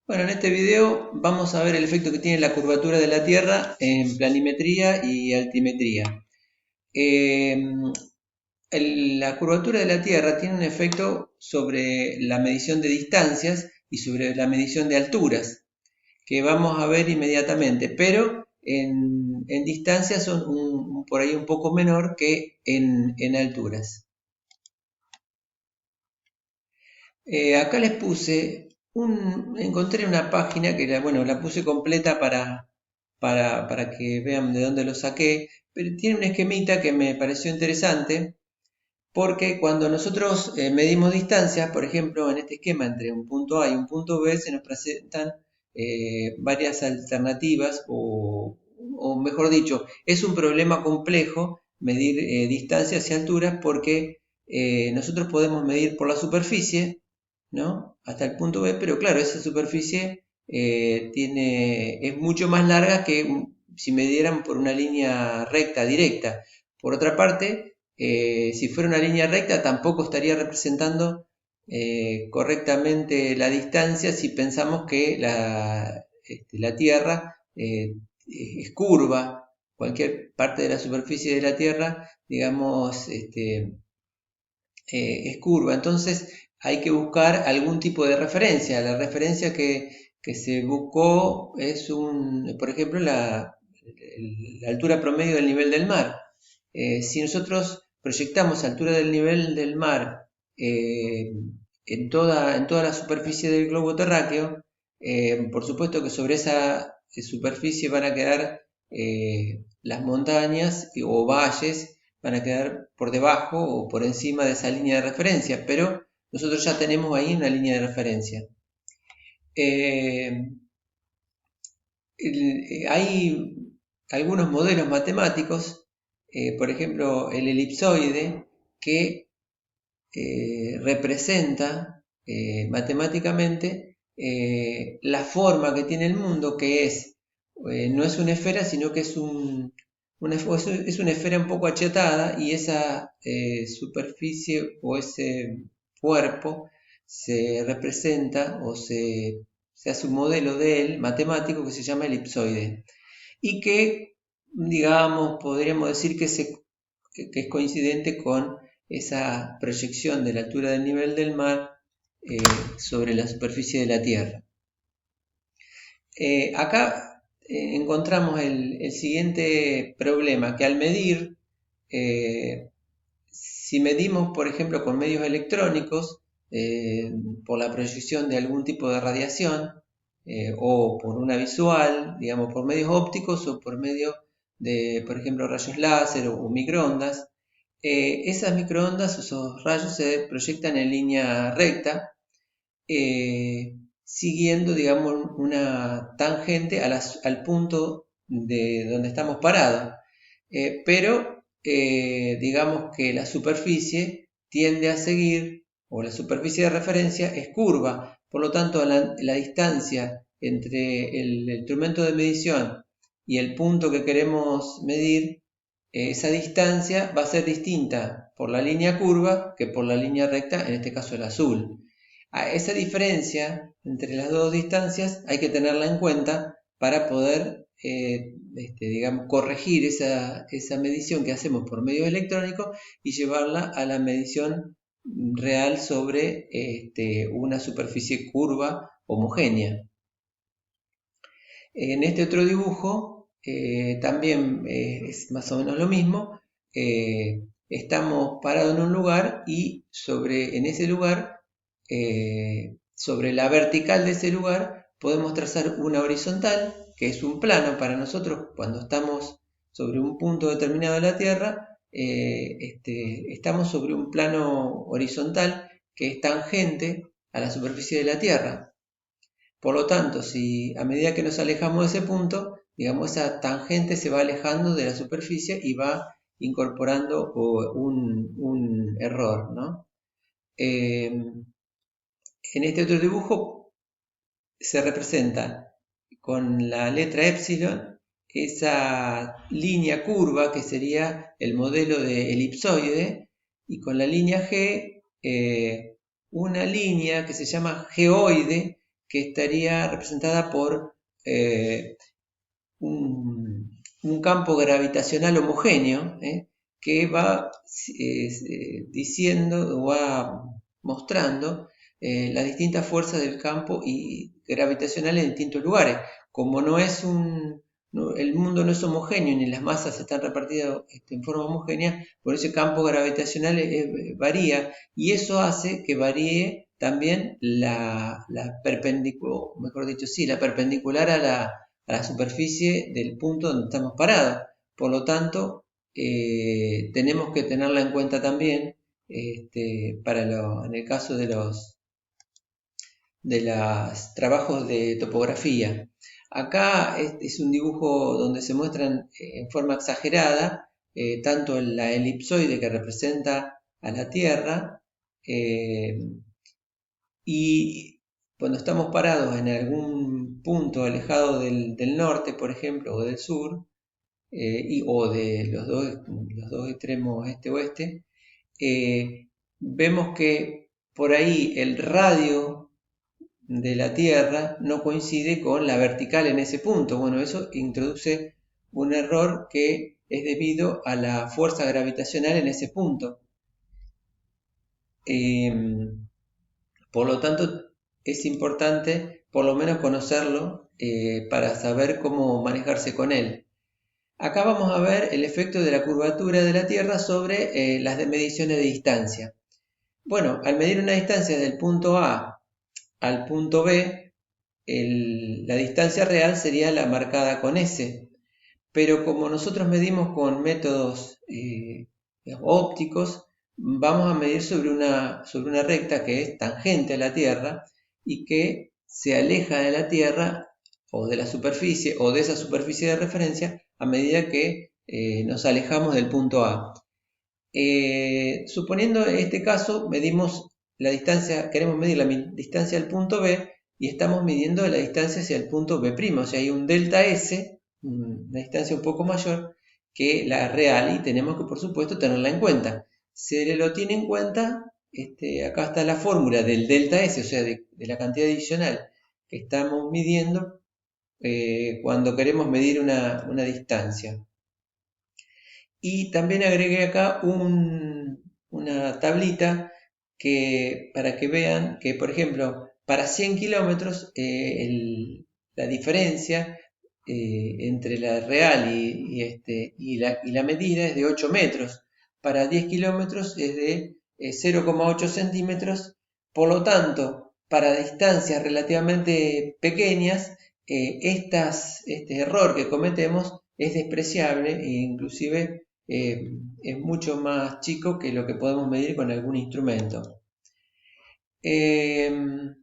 Bueno, en este video vamos a ver el efecto que tiene la curvatura de la Tierra en planimetría y altimetría. Eh, la curvatura de la Tierra tiene un efecto sobre la medición de distancias y sobre la medición de alturas, que vamos a ver inmediatamente, pero en distancias son por ahí un poco menor que en alturas. Acá les puse encontré una página que la puse completa para que vean de dónde lo saqué, pero tiene un esquemita que me pareció interesante porque cuando nosotros medimos distancias, por ejemplo, en este esquema entre un punto A y un punto B se nos presentan varias alternativas o mejor dicho, es un problema complejo medir distancias y alturas porque nosotros podemos medir por la superficie, ¿no? Hasta el punto B, pero claro, esa superficie es mucho más larga que si midieran por una línea recta, directa. Por otra parte, si fuera una línea recta, tampoco estaría representando correctamente la distancia si pensamos que la Tierra es curva. Cualquier parte de la superficie de la Tierra, digamos, es curva. Entonces hay que buscar algún tipo de referencia. La referencia que se buscó es por ejemplo, la altura promedio del nivel del mar. Si nosotros proyectamos altura del nivel del mar en toda la superficie del globo terráqueo, por supuesto que sobre esa superficie van a quedar las montañas o valles, van a quedar por debajo o por encima de esa línea de referencia, pero nosotros ya tenemos ahí una línea de referencia. Eh, Hay algunos modelos matemáticos, por ejemplo el elipsoide, que representa matemáticamente la forma que tiene el mundo, que no es una esfera, sino que es una esfera un poco achatada y esa superficie o ese cuerpo se representa se hace un modelo de él matemático que se llama elipsoide y que, digamos, podríamos decir que es coincidente con esa proyección de la altura del nivel del mar eh, sobre la superficie de la Tierra. Acá encontramos el siguiente problema, que al medir, si medimos, por ejemplo, con medios electrónicos, por la proyección de algún tipo de radiación, o por una visual, digamos, por medios ópticos o por medio de, por ejemplo, rayos láser o microondas, esas microondas, esos rayos se proyectan en línea recta, siguiendo, digamos, una tangente al punto de donde estamos parados. Pero digamos que la superficie tiende a seguir, o la superficie de referencia es curva, por lo tanto la distancia entre el instrumento de medición y el punto que queremos medir, esa distancia va a ser distinta por la línea curva que por la línea recta, en este caso el azul. A esa diferencia entre las dos distancias hay que tenerla en cuenta para poder, digamos, corregir esa medición que hacemos por medios electrónicos y llevarla a la medición real sobre una superficie curva homogénea. En este otro dibujo también es más o menos lo mismo. Estamos parados en un lugar y en ese lugar, sobre la vertical de ese lugar, podemos trazar una horizontal, que es un plano para nosotros cuando estamos sobre un punto determinado de la Tierra. Estamos sobre un plano horizontal que es tangente a la superficie de la Tierra. Por lo tanto, si a medida que nos alejamos de ese punto, digamos, esa tangente se va alejando de la superficie y va incorporando un error, ¿no? En este otro dibujo se representa con la letra epsilon esa línea curva que sería el modelo de elipsoide y con la línea G una línea que se llama geoide, que estaría representada por un campo gravitacional homogéneo, que va diciendo o va mostrando las distintas fuerzas del campo y gravitacional en distintos lugares. Como el mundo no es homogéneo ni las masas están repartidas en forma homogénea, por ese campo gravitacional varía, y eso hace que varíe también la perpendicular a la superficie del punto donde estamos parados. Por lo tanto, tenemos que tenerla en cuenta también en el caso de los trabajos de topografía. Acá es un dibujo donde se muestran en forma exagerada tanto la elipsoide que representa a la Tierra, y cuando estamos parados en algún punto alejado del norte, por ejemplo, o del sur, o de los dos extremos este-oeste, vemos que por ahí el radio de la Tierra no coincide con la vertical en ese punto. Bueno, eso introduce un error que es debido a la fuerza gravitacional en ese punto. Por lo tanto, es importante por lo menos conocerlo para saber cómo manejarse con él. Acá vamos a ver el efecto de la curvatura de la Tierra sobre las mediciones de distancia. Bueno, al medir una distancia del punto A al punto B, la distancia real sería la marcada con S, pero como nosotros medimos con métodos ópticos, vamos a medir sobre una recta que es tangente a la Tierra y que se aleja de la Tierra o de la superficie o de esa superficie de referencia a medida que nos alejamos del punto A. Suponiendo este caso, medimos la distancia, queremos medir la distancia al punto B y estamos midiendo la distancia hacia el punto B', o sea, hay un delta S, una distancia un poco mayor que la real, y tenemos que, por supuesto, tenerla en cuenta. Se lo tiene en cuenta, acá está la fórmula del delta S, o sea, de la cantidad adicional que estamos midiendo cuando queremos medir una distancia. Y también agregué acá una tablita para que vean que, por ejemplo, para 100 kilómetros la diferencia entre la real y la medida es de 8 metros. Para 10 kilómetros es de 0,8 centímetros. Por lo tanto, para distancias relativamente pequeñas, este error que cometemos es despreciable e inclusive es mucho más chico que lo que podemos medir con algún instrumento. En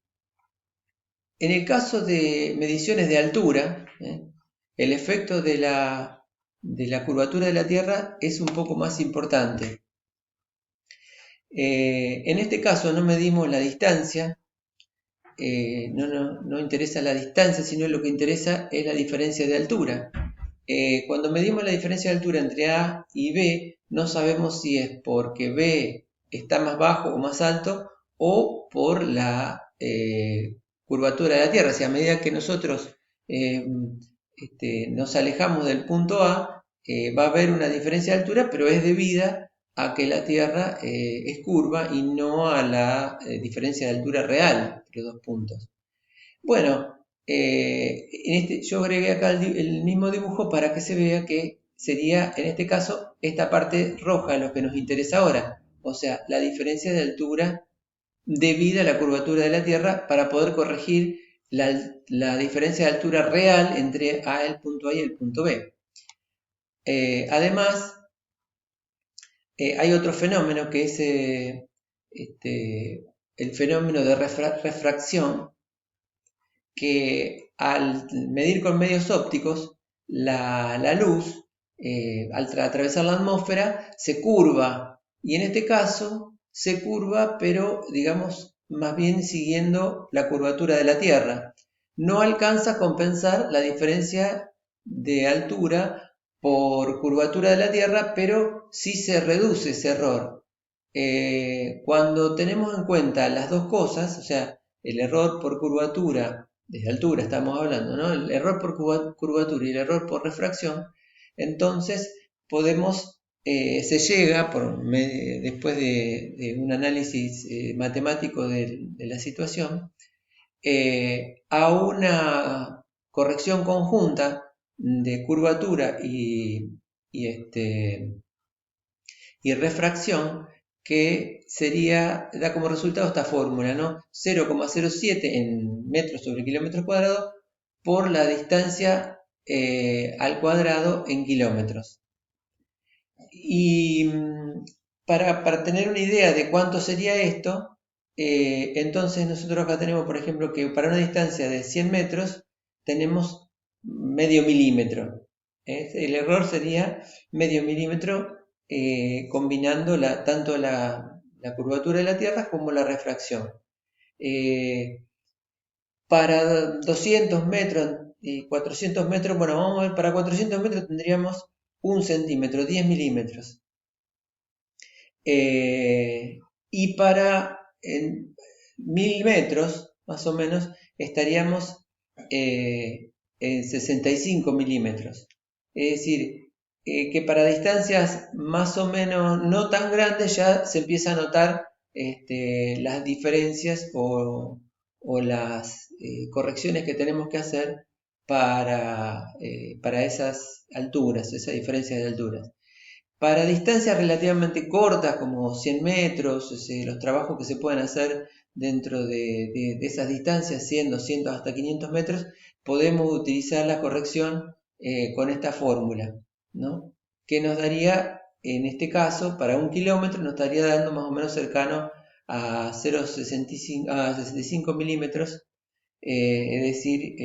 el caso de mediciones de altura, el efecto de la curvatura de la Tierra es un poco más importante. En este caso no medimos la distancia, no interesa la distancia, sino lo que interesa es la diferencia de altura. Cuando medimos la diferencia de altura entre A y B, no sabemos si es porque B está más bajo o más alto o por la curvatura de la Tierra. O sea, a medida que nosotros nos alejamos del punto A, va a haber una diferencia de altura, pero es debida a que la Tierra es curva y no a la diferencia de altura real entre dos puntos. Bueno, yo agregué acá el mismo dibujo para que se vea que sería, en este caso, esta parte roja lo que nos interesa ahora, o sea, la diferencia de altura debida a la curvatura de la Tierra para poder corregir la diferencia de altura real entre el punto A y el punto B. Además, hay otro fenómeno que es el fenómeno de refracción, que al medir con medios ópticos la luz, al atravesar la atmósfera, se curva, y en este caso se curva, pero digamos más bien siguiendo la curvatura de la Tierra. No alcanza a compensar la diferencia de altura por curvatura de la Tierra, pero sí se reduce ese error. Cuando tenemos en cuenta las dos cosas, o sea, el error por curvatura, desde altura estamos hablando, ¿no? El error por curvatura y el error por refracción, entonces podemos, se llega, después de un análisis matemático de la situación, a una corrección conjunta de curvatura y refracción, que da como resultado esta fórmula, ¿no? 0,07 en metros sobre kilómetros cuadrados por la distancia al cuadrado en kilómetros. Y para tener una idea de cuánto sería esto, entonces nosotros acá tenemos, por ejemplo, que para una distancia de 100 metros tenemos medio milímetro. El error sería medio milímetro combinando tanto la curvatura de la Tierra como la refracción. Para 200 metros y 400 metros, bueno, vamos a ver, para 400 metros tendríamos 1 centímetro, 10 milímetros. Y para 1000 metros, más o menos, estaríamos en 65 milímetros. Es decir, que para distancias más o menos no tan grandes ya se empieza a notar las diferencias o las correcciones que tenemos que hacer para esas alturas, esas diferencias de alturas. Para distancias relativamente cortas, como 100 metros, los trabajos que se pueden hacer dentro de esas distancias, 100, 200 hasta 500 metros, podemos utilizar la corrección con esta fórmula, ¿no? Que nos daría, en este caso, para 1 kilómetro, nos estaría dando más o menos cercano a 0,65 milímetros, es decir,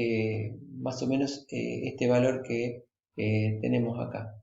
más o menos este valor que tenemos acá.